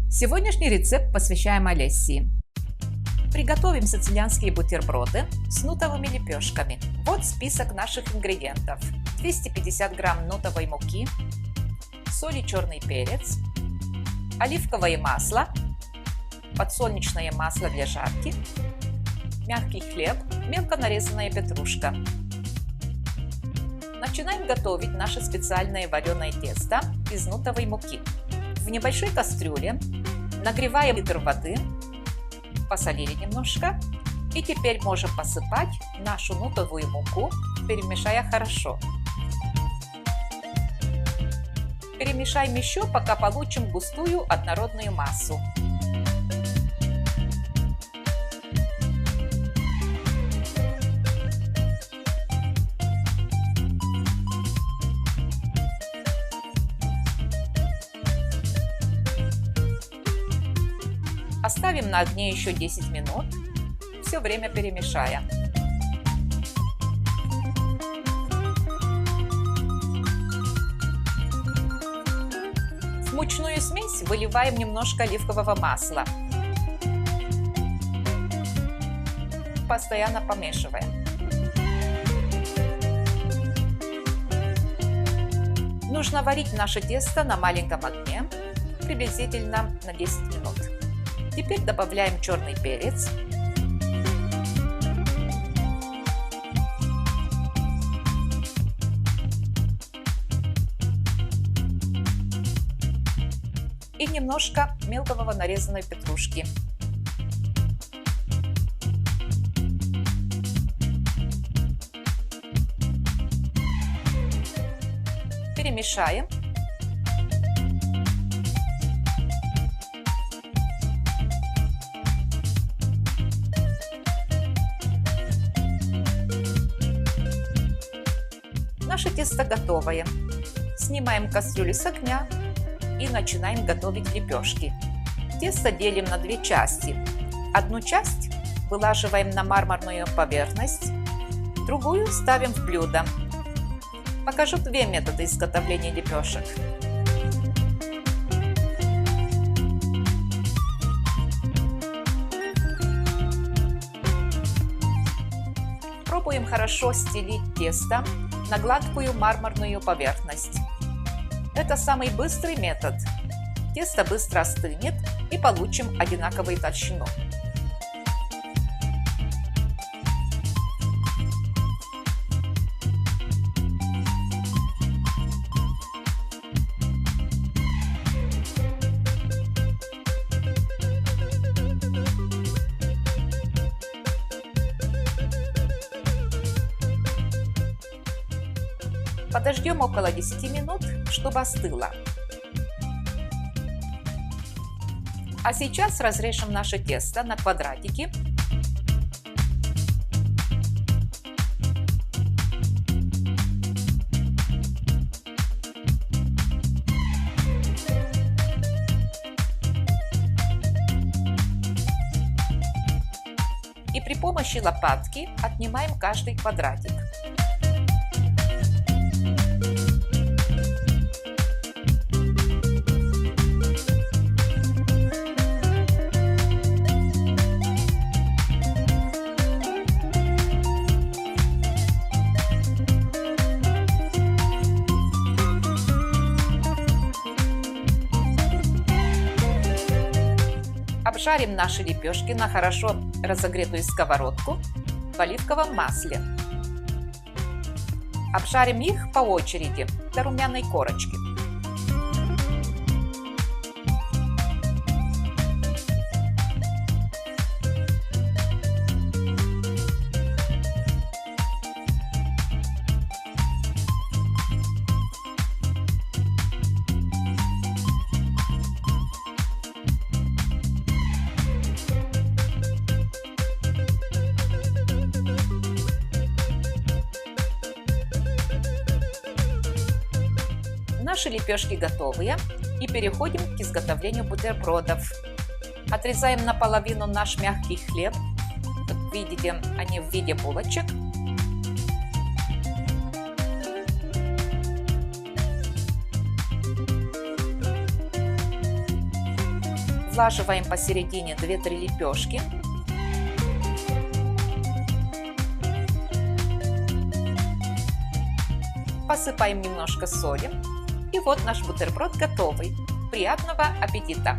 Сегодняшний рецепт посвящаем Олесии. Приготовим сицилианские бутерброды с нутовыми лепешками. Вот список наших ингредиентов. 250 грамм нутовой муки, соль и черный перец, оливковое масло, подсолнечное масло для жарки, мягкий хлеб, мелко нарезанная петрушка. Начинаем готовить наше специальное вареное тесто из нутовой муки. В небольшой кастрюле нагреваем литр воды, посолили немножко, и теперь можем посыпать нашу нутовую муку, перемешая хорошо. Перемешаем еще, пока получим густую однородную массу. Оставим на огне еще 10 минут, все время перемешая. В мучную смесь выливаем немножко оливкового масла, постоянно помешивая. Нужно варить наше тесто на маленьком огне, приблизительно на 10 минут. Теперь добавляем черный перец, и немножко мелкого нарезанной петрушки. Перемешаем. Наше тесто готовое. Снимаем кастрюлю с огня и начинаем готовить лепешки. Тесто делим на две части. Одну часть вылаживаем на мраморную поверхность, другую ставим в блюдо. Покажу две метода изготовления лепешек. Пробуем хорошо стелить тесто на гладкую мраморную поверхность. Это самый быстрый метод. Тесто быстро остынет и получим одинаковую толщину. Подождем около 10 минут, чтобы остыло. А сейчас разрежем наше тесто на квадратики. И при помощи лопатки отнимаем каждый квадратик. Обжарим наши лепешки на хорошо разогретую сковородку в оливковом масле. Обжарим их по очереди до румяной корочки. Наши лепешки готовые, и переходим к изготовлению бутербродов. Отрезаем наполовину наш мягкий хлеб. Как видите, они в виде булочек. Разлаживаем посередине 2-3 лепешки. Посыпаем немножко соли. И вот наш бутерброд готовый. Приятного аппетита!